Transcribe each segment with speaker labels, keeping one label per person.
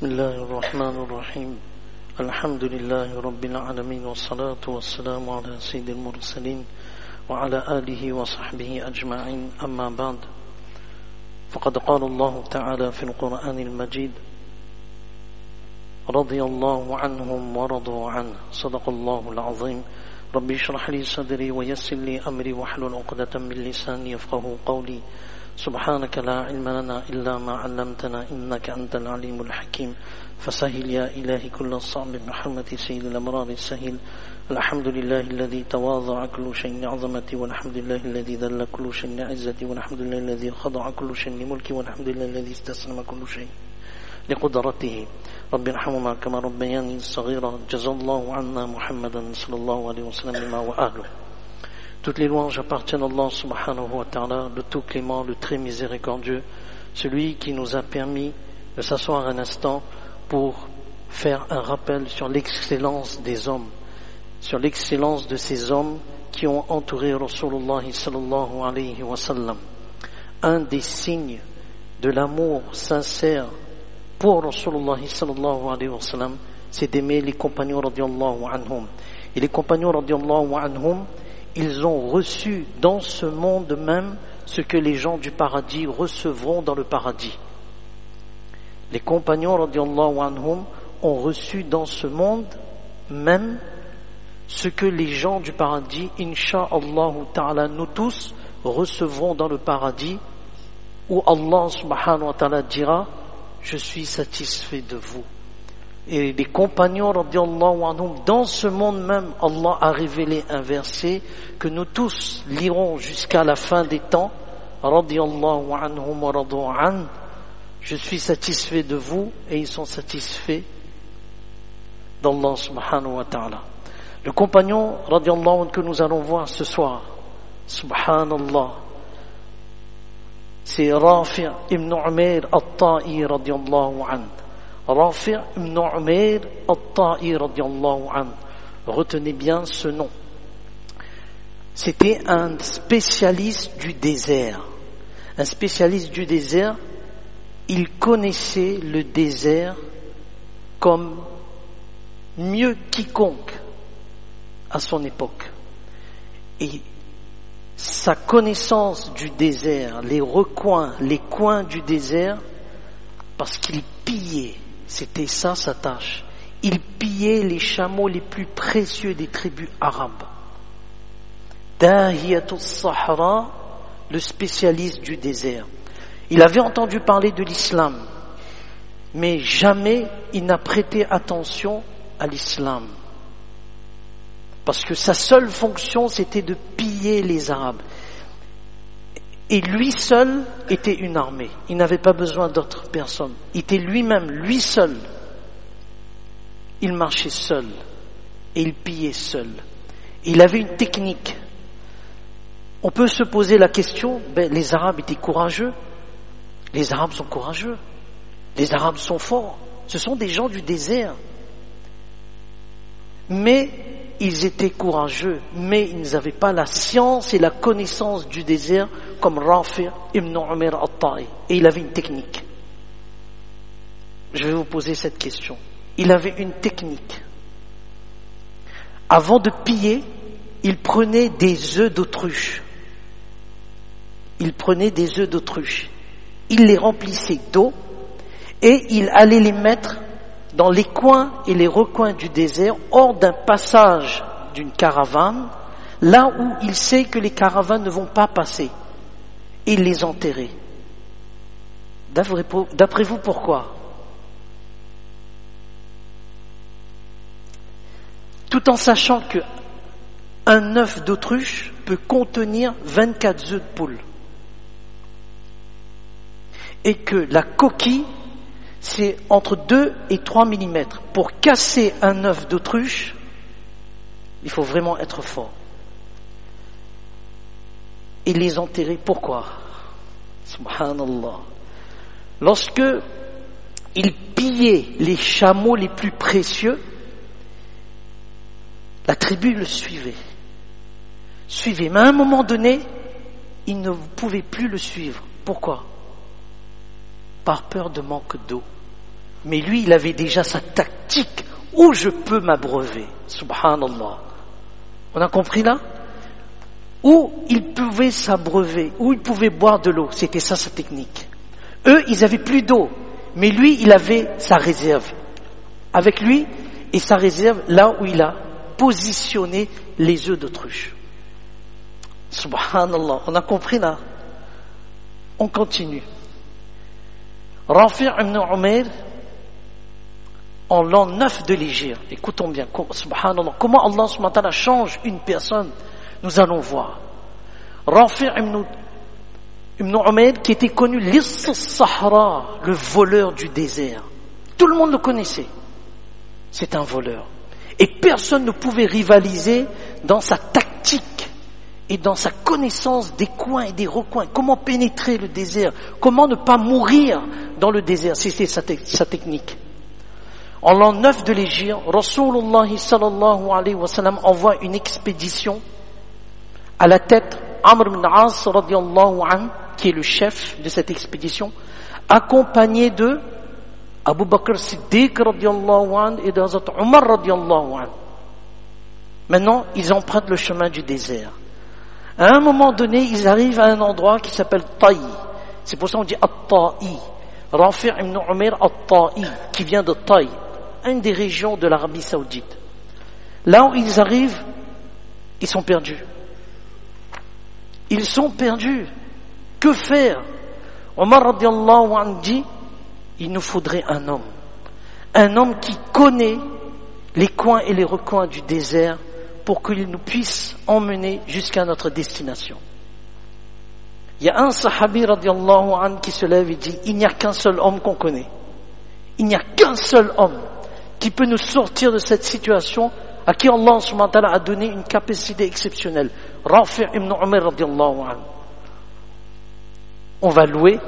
Speaker 1: بسم الله الرحمن الرحيم الحمد لله رب العالمين والصلاة والسلام على سيد المرسلين وعلى آله وصحبه أجمعين أما بعد فقد قال الله تعالى في القرآن المجيد رضي الله عنهم ورضوا عنه صدق الله العظيم ربي اشرح لي صدري ويسر لي أمري واحلل عقدة من لساني يفقهوا قولي سبحانك لا علم لنا إلا ما علمتنا إنك أنت العليم الحكيم فسهل يا إلهي كل الصعب بحرمة سيد الأمرار السهيل الحمد لله الذي تواضع كل شيء لعظمتي والحمد لله الذي ذل كل شيء لعزتي والحمد لله الذي خضع كل شيء لملكي والحمد لله الذي استسلم كل شيء لقدرته رب ارحمهما كما ربياني صغيرا جزا الله عنا محمدا صلى الله عليه وسلم وآله. Toutes les louanges appartiennent à Allah subhanahu wa ta'ala, le tout clément, le très miséricordieux, celui qui nous a permis de s'asseoir un instant pour faire un rappel sur l'excellence des hommes, sur l'excellence de ces hommes qui ont entouré Rasulullah sallallahu alayhi wa sallam. Un des signes de l'amour sincère pour Rasulullah sallallahu alayhi wa sallam, c'est d'aimer les compagnons radiyallahu anhum. Et les compagnons radiyallahu anhum, ils ont reçu dans ce monde même ce que les gens du paradis recevront dans le paradis. Les compagnons radiyallahu anhum ont reçu dans ce monde même ce que les gens du paradis, insha'Allah ta'ala, nous tous recevrons dans le paradis, où Allah subhanahu wa ta'ala dira je suis satisfait de vous. Et les compagnons radiyallahu anhum, dans ce monde même, Allah a révélé un verset que nous tous lirons jusqu'à la fin des temps. Radiyallahu anhum wa radu an. Je suis satisfait de vous et ils sont satisfaits d'Allah subhanahu wa ta'ala. Le compagnon radiyallahu anhu que nous allons voir ce soir, subhanallah, c'est Rafi' ibn Umayr al-Ta'i radiyallahu anhu. Rafi' ibn Umayr al-Ta'i radiyallahu anhu. Retenez bien ce nom. C'était un spécialiste du désert. Un spécialiste du désert, il connaissait le désert comme mieux quiconque à son époque. Et sa connaissance du désert, les recoins, les coins du désert, parce qu'il pillait, c'était ça sa tâche. Il pillait les chameaux les plus précieux des tribus arabes. Dahiyatul Sahara, le spécialiste du désert. Il avait entendu parler de l'islam, mais jamais il n'a prêté attention à l'islam. Parce que sa seule fonction, c'était de piller les Arabes. Et lui seul était une armée. Il n'avait pas besoin d'autres personnes. Il était lui-même, lui seul. Il marchait seul. Et il pillait seul. Et il avait une technique. On peut se poser la question, les Arabes étaient courageux. Les Arabes sont courageux. Les Arabes sont forts. Ce sont des gens du désert. Mais ils étaient courageux, mais ils n'avaient pas la science et la connaissance du désert comme Rafi' ibn Umayr al-Ta'i. Et il avait une technique. Je vais vous poser cette question. Il avait une technique. Avant de piller, il prenait des œufs d'autruche. Il prenait des œufs d'autruche. Il les remplissait d'eau et il allait les mettre dans les coins et les recoins du désert, hors d'un passage d'une caravane, là où il sait que les caravanes ne vont pas passer, et il les enterrait. D'après vous, pourquoi? Tout en sachant que un œuf d'autruche peut contenir 24 œufs de poule, et que la coquille c'est entre 2 et 3 mm. Pour casser un œuf d'autruche, il faut vraiment être fort. Et les enterrer, pourquoi? Subhanallah. Lorsque il pillait les chameaux les plus précieux, la tribu le suivait. Mais à un moment donné, il ne pouvait plus le suivre. Pourquoi? Par peur de manque d'eau. Mais lui, il avait déjà sa tactique où je peux m'abreuver. Subhanallah. On a compris là? Où il pouvait s'abreuver, où il pouvait boire de l'eau. C'était ça sa technique. Eux, ils avaient plus d'eau. Mais lui, il avait sa réserve. Avec lui et sa réserve, là où il a positionné les œufs d'autruche. Subhanallah. On a compris là? On continue. Rafi' ibn Umayr, en l'an 9 de l'Hégire, écoutons bien, subhanallah, comment Allah subhanahu wa ta'ala change une personne, nous allons voir. Rafi' ibn Umayr, qui était connu l'Iss Sahara, le voleur du désert. Tout le monde le connaissait. C'est un voleur. Et personne ne pouvait rivaliser dans sa tactique et dans sa connaissance des coins et des recoins. Comment pénétrer le désert? Comment ne pas mourir dans le désert? C'était sa technique. En l'an 9 de l'Hégire, Rasulullah sallallahu alayhi wa sallam envoie une expédition à la tête Amr ibn As radiyallahu anhu, qui est le chef de cette expédition, accompagné de Abu Bakr Siddiq radiyallahu anhu et d'Hazrat Omar radiyallahu anhu. Maintenant, ils empruntent le chemin du désert. À un moment donné, ils arrivent à un endroit qui s'appelle Taï. C'est pour ça qu'on dit At-Ta'i. Rafi' ibn Umayr At-Ta'i, qui vient de Taï, une des régions de l'Arabie Saoudite. Là où ils arrivent, ils sont perdus. Ils sont perdus. Que faire? Omar radiallahu anhu dit, il nous faudrait un homme qui connaît les coins et les recoins du désert pour qu'il nous puisse emmener jusqu'à notre destination. Il y a un sahabi radiallahu anhu qui se lève et dit, il n'y a qu'un seul homme qu'on connaît. Il n'y a qu'un seul homme qui peut nous sortir de cette situation, à qui Allah subhanahu wa ta'ala a donné une capacité exceptionnelle. Rafi' ibn Umayr radiallahu anhu. On va louer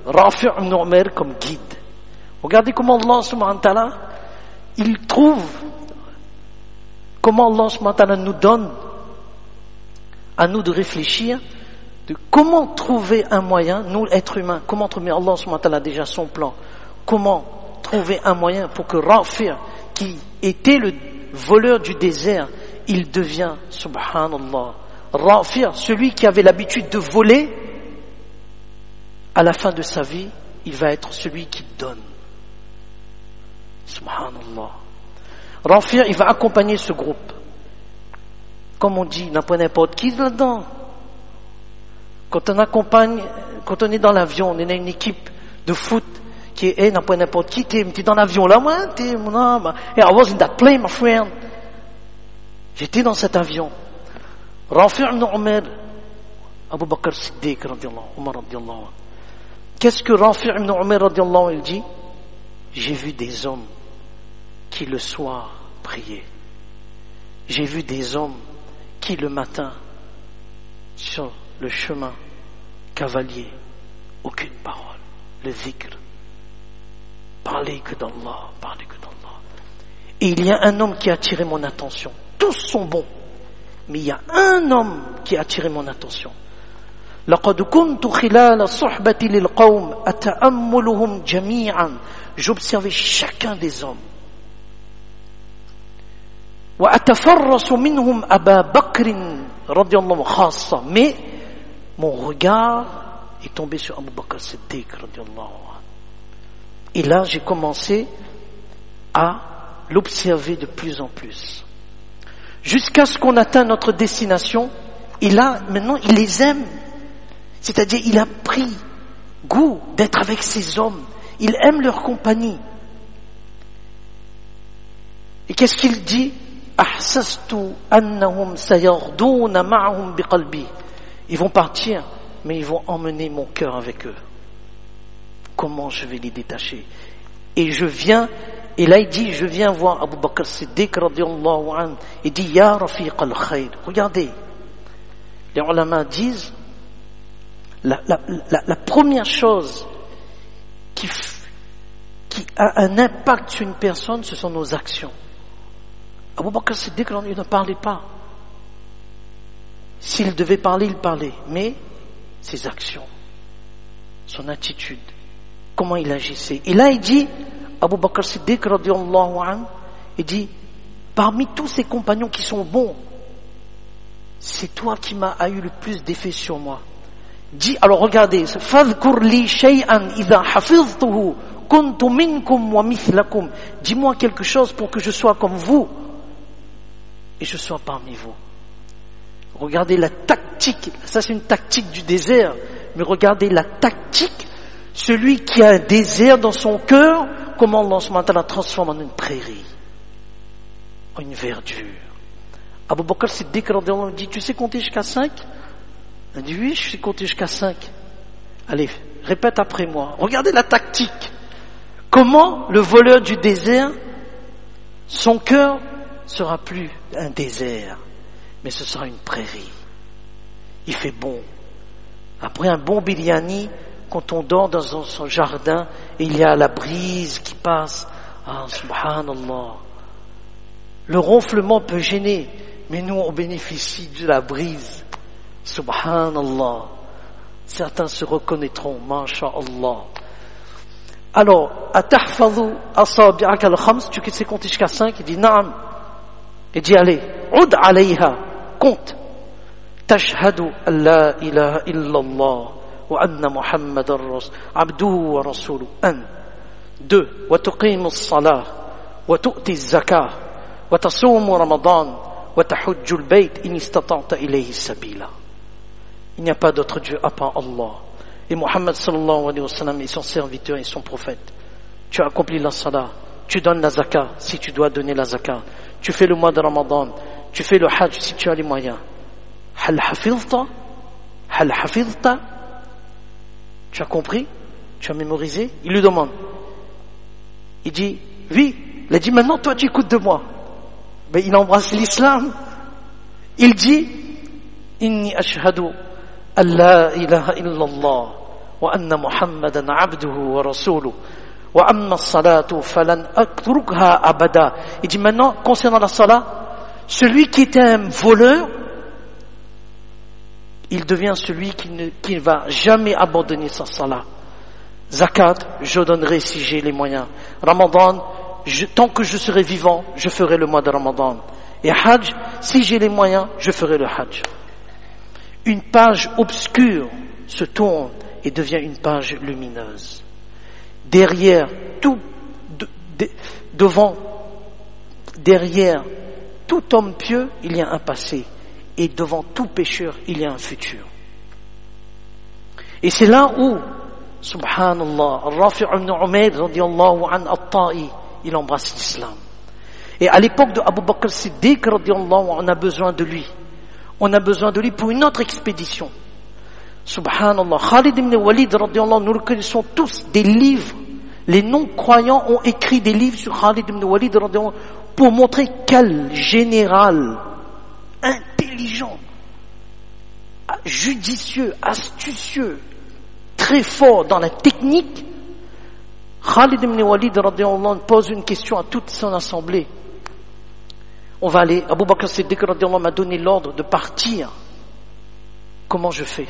Speaker 1: Rafi' ibn Umayr comme guide. Regardez comment Allah subhanahu wa ta'ala, il trouve, comment Allah subhanahu wa ta'ala nous donne à nous de réfléchir de comment trouver un moyen, nous êtres humains, comment trouver, Allah subhanahu wa ta'ala a déjà son plan, comment trouver un moyen pour que Rafi', qui était le voleur du désert, il devient, subhanallah, Rafi', celui qui avait l'habitude de voler, à la fin de sa vie, il va être celui qui donne. Subhanallah. Rafi', il va accompagner ce groupe. Comme on dit, n'a pas n'importe qui là-dedans. Quand on accompagne, quand on est dans l'avion, on est dans une équipe de foot qui est, n'a pas n'importe qui, t'es dans l'avion là, moi, t'es, non, hey, I was in that plane, my friend. J'étais dans cet avion. Rafi' ibn Umayr, Abu Bakr Siddiq, radiallahu, Omar radiallahu. Qu'est-ce que Rafi' ibn Umayr radiallahu il dit? J'ai vu des hommes qui le soir priaient. J'ai vu des hommes qui le matin, sur le chemin cavalier, aucune parole, le zikr. Parlez que d'Allah, parlez que d'Allah. Et il y a un homme qui a attiré mon attention. Tous sont bons, mais il y a un homme qui a attiré mon attention. لقد كنت خلال صحبتي للقوم أتأملهم جميعا. J'observais chacun des hommes. وأتفرس منهم أبا بكر رضي الله خاصة. Mais mon regard est tombé sur Abu Bakr Siddiq رضي الله عنه. Et là, j'ai commencé à l'observer de plus en plus. Jusqu'à ce qu'on atteigne notre destination. Et là, maintenant, il les aime. C'est-à-dire, il a pris goût d'être avec ces hommes. Il aime leur compagnie. Et qu'est-ce qu'il dit? أحسست أنهم سيغدون معهم بقلبي. Ils vont partir, mais ils vont emmener mon cœur avec eux. Comment je vais les détacher? Et je viens, et là il dit, je viens voir Abu Bakr Siddiq radiyallahu anhu. Il dit, Ya Rafiq al-Khayr. Regardez, les ulama disent, la première chose qui a un impact sur une personne, ce sont nos actions. Abu Bakr Siddiq, il ne parlait pas. S'il devait parler, il parlait. Mais ses actions, son attitude, comment il agissait. Et là, il dit, Abu Bakr Siddiq radiyallahu anhu, il dit, parmi tous ces compagnons qui sont bons, c'est toi qui a eu le plus d'effet sur moi. Dis, alors regardez, fadhkur li shay'an idha hafiztuhu kuntu minkum wa mithlakum. Dis-moi quelque chose pour que je sois comme vous et je sois parmi vous. Regardez la tactique, ça c'est une tactique du désert, mais regardez la tactique, celui qui a un désert dans son cœur, comment Allah subhanahu wa ta'ala transforme en une prairie, en une verdure. Abu Bakr Siddiq radiyallahu anhu dit, tu sais compter jusqu'à 5? Il dit, oui, je sais compter jusqu'à 5. Allez, répète après moi. Regardez la tactique. Comment le voleur du désert, son cœur sera plus un désert, mais ce sera une prairie. Il fait bon. Après un bon biryani, quand on dort dans son jardin, et il y a la brise qui passe. Ah, subhanallah. Le ronflement peut gêner, mais nous on bénéficie de la brise. Subhanallah. Certains se reconnaîtront, masha'Allah. Alors, atahfadhu asabi'aka al-khams, tu sais compter jusqu'à 5? Il dit naam. Il dit allez, ud alayha, compte. Tashhadu an la ilaha illallah wa anna muhammadar abduhu wa rasuluhu. 1. 2. Wa tuqimu as-salah wa tu'ti az-zakah wa tasumu ramadan wa tahujju al-bayt in istata'ta ilayhi sabila. Il n'y a pas d'autre Dieu à part Allah. Et Muhammad sallallahu alayhi wa sallam est son serviteur et son prophète. Tu as accompli la salah, tu donnes la zakah si tu dois donner la zakah, tu fais le mois de Ramadan, tu fais le hajj si tu as les moyens. Hal hafizta? Hal hafizta? Tu as compris? Tu as mémorisé? Il lui demande. Il dit, oui. Il a dit, maintenant toi tu écoutes de moi. Mais il embrasse l'islam. Il dit, inni ashhadu an la ilaha illallah wa anna muhammadan abduhu wa rasuluhu wa amma as-salatu falan atrukha abada. Il dit maintenant concernant la salat, celui qui était un voleur, il devient celui qui ne va jamais abandonner sa salat. Zakat, je donnerai si j'ai les moyens. Ramadan, tant que je serai vivant, je ferai le mois de Ramadan. Et Hajj, si j'ai les moyens, je ferai le Hajj. Une page obscure se tourne et devient une page lumineuse. Derrière tout homme pieux, il y a un passé. Et devant tout pécheur, il y a un futur. Et c'est là où, subhanallah, Rafi' ibn Umayr radiyallahu an at-Ta'i, il embrasse l'islam. Et à l'époque de Abu Bakr Siddiq radiyallahu an, on a besoin de lui. On a besoin de lui pour une autre expédition. Subhanallah. Khalid ibn Walid radiyallahu an, nous le connaissons tous, des livres. Les non-croyants ont écrit des livres sur Khalid ibn Walid radiyallahu an pour montrer quel général intelligent, judicieux, astucieux, très fort dans la technique. Khalid ibn Walid radiyallahu anhu pose une question à toute son assemblée. On va aller, Abu Bakr Siddiq radiyallahu anhu m'a donné l'ordre de partir. Comment je fais?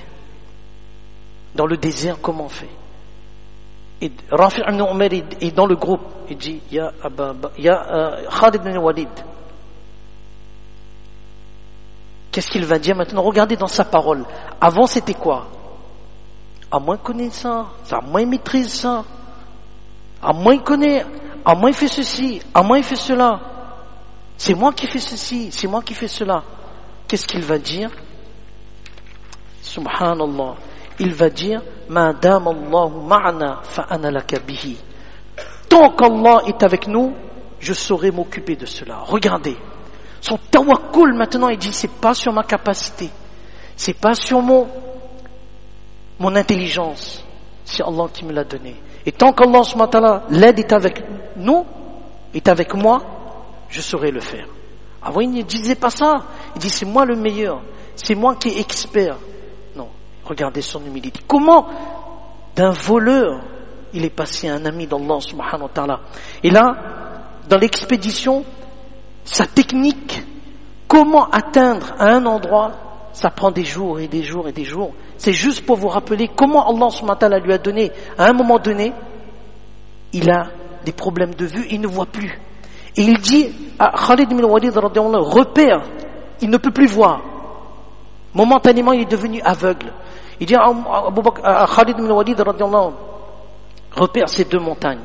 Speaker 1: Dans le désert, comment on fait? Et Rafi' ibn Umayr est dans le groupe. Il dit, ya Khalid ibn Walid. Qu'est-ce qu'il va dire maintenant? Regardez dans sa parole. Avant, c'était quoi? À moins il connaît ça, à moins il maîtrise ça, à moins il connaît, à moins il fait ceci, à moins il fait cela. C'est moi qui fais ceci, c'est moi qui fais cela. Qu'est-ce qu'il va dire? Subhanallah. Il va dire, Ma dam Allahu ma'ana fa ana laka bihi. Tant qu'Allah est avec nous, je saurai m'occuper de cela. Regardez. Son tawakkul maintenant, il dit, c'est pas sur ma capacité, c'est pas sur mon intelligence, c'est Allah qui me l'a donné. Et tant qu'Allah subhanahu wa ta'ala, l'aide est avec nous, est avec moi, je saurai le faire. Avant, il ne disait pas ça. Il dit, c'est moi le meilleur, c'est moi qui est expert. Non, regardez son humilité. Comment d'un voleur, il est passé à un ami d'Allah subhanahu wa ta'ala. Et là, dans l'expédition, sa technique, comment atteindre à un endroit, ça prend des jours et des jours et des jours. C'est juste pour vous rappeler comment Allah subhanahu wa ta'ala lui a donné, à un moment donné, il a des problèmes de vue, il ne voit plus. Et il dit à Khalid ibn Walid, repère, il ne peut plus voir. Momentanément, il est devenu aveugle. Il dit à Khalid ibn Walid, repère ces deux montagnes.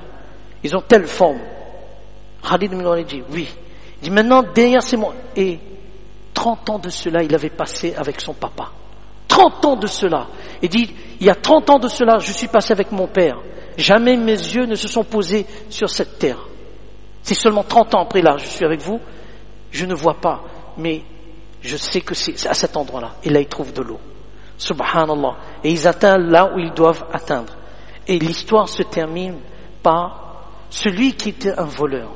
Speaker 1: Ils ont telle forme. Khalid ibn Walid dit, oui. Il dit, maintenant, derrière ces montagnes. Et 30 ans de cela, il avait passé avec son papa. 30 ans de cela. Il dit, il y a 30 ans de cela, je suis passé avec mon père. Jamais mes yeux ne se sont posés sur cette terre. C'est seulement 30 ans après là, je suis avec vous, je ne vois pas, mais je sais que c'est à cet endroit-là. Et là, ils trouvent de l'eau. Subhanallah. Et ils atteignent là où ils doivent atteindre. Et l'histoire se termine par celui qui était un voleur.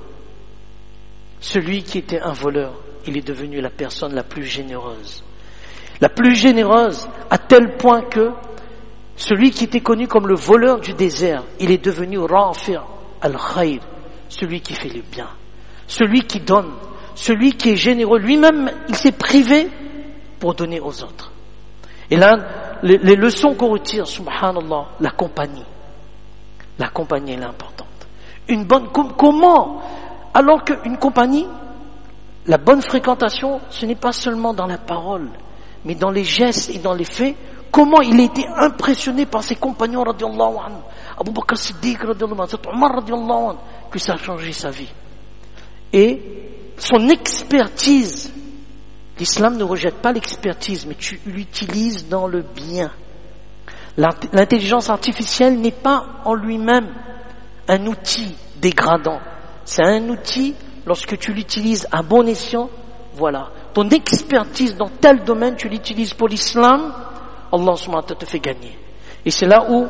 Speaker 1: Celui qui était un voleur, il est devenu la personne la plus généreuse. La plus généreuse à tel point que celui qui était connu comme le voleur du désert, il est devenu Rafi' al-Khayr, celui qui fait le bien, celui qui donne, celui qui est généreux. Lui-même, il s'est privé pour donner aux autres. Et là, les leçons qu'on retire, subhanallah, la compagnie. La compagnie, elle est importante. Une bonne, comment? Alors qu'une compagnie, la bonne fréquentation, ce n'est pas seulement dans la parole, mais dans les gestes et dans les faits. Comment il a été impressionné par ses compagnons, radiallahu anhu, Abu Bakr Siddiq, radiallahu anhu, Omar, radiallahu anhu, que ça a changé sa vie. Et son expertise, l'islam ne rejette pas l'expertise, mais tu l'utilises dans le bien. L'intelligence artificielle n'est pas en lui-même un outil dégradant. C'est un outil, lorsque tu l'utilises à bon escient, voilà. Ton expertise dans tel domaine, tu l'utilises pour l'islam, Allah subhanahu wa ta'ala te fait gagner. Et c'est là où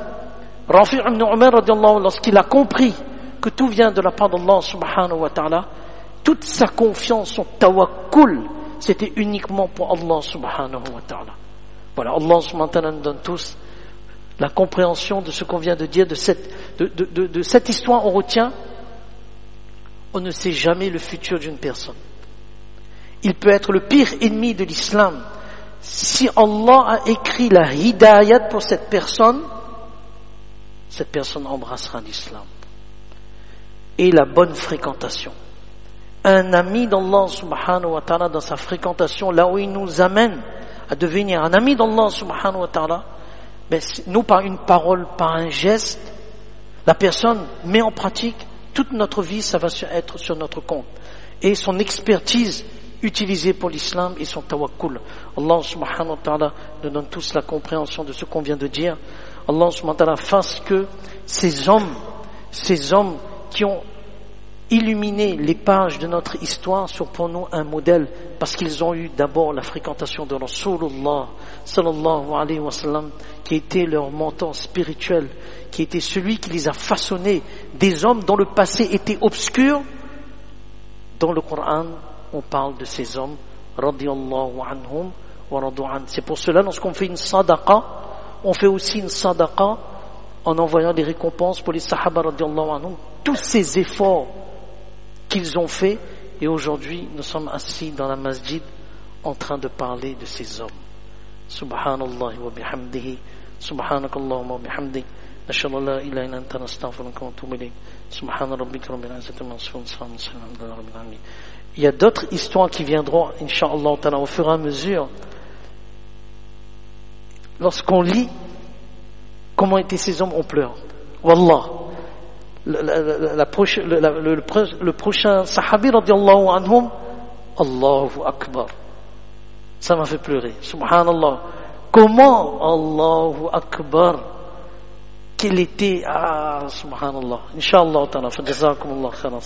Speaker 1: Rafi' ibn Umar, lorsqu'il a compris que tout vient de la part d'Allah subhanahu wa ta'ala, toute sa confiance, son tawakkul, c'était uniquement pour Allah subhanahu wa ta'ala. Voilà, Allah subhanahu wa ta'ala nous donne tous la compréhension de ce qu'on vient de dire, de cette histoire. On retient, on ne sait jamais le futur d'une personne. Il peut être le pire ennemi de l'islam. Si Allah a écrit la hidayat pour cette personne embrassera l'islam. Et la bonne fréquentation. Un ami d'Allah subhanahu wa ta'ala dans sa fréquentation, là où il nous amène à devenir un ami d'Allah subhanahu wa ta'ala, nous par une parole, par un geste, la personne met en pratique, toute notre vie, ça va être sur notre compte. Et son expertise utilisée pour l'islam et son tawakkul. Allah subhanahu wa ta'ala nous donne tous la compréhension de ce qu'on vient de dire. Allah subhanahu wa ta'ala fasse que ces hommes qui ont illuminé les pages de notre histoire soient pour nous un modèle, parce qu'ils ont eu d'abord la fréquentation de Rasulullah sallallahu alayhi wa sallam, qui était leur mentor spirituel, qui était celui qui les a façonnés, des hommes dont le passé était obscur. Dans le Coran, on parle de ces hommes, radiyallahu anhum wa radu an. C'est pour cela, lorsqu'on fait une sadaqa, on fait aussi une sadaqa en envoyant des récompenses pour les sahaba radiyallahu anhum, tous ces efforts qu'ils ont fait. Et aujourd'hui, nous sommes assis dans la masjid en train de parler de ces hommes. Subhanallah wa bihamdihi, subhanakallahumma wa bihamdik, nashhadu an la ilaha illa anta nastaghfiruka wa natubu ilayk, subhana rabbika rabbil izzati amma yasifun, salamun ala rabbil alamin. Il y a d'autres histoires qui viendront, incha'Allah ta'ala, au fur et à mesure. Lorsqu'on lit comment étaient ces hommes, on pleure. Wallah. Le prochain sahabi radiallahu anhum, Allahu Akbar. Ça m'a fait pleurer. Subhanallah. Comment Allahu Akbar? Quel était, subhanallah. Inch'Allah ta'ala. Fa jazakumullah khairan.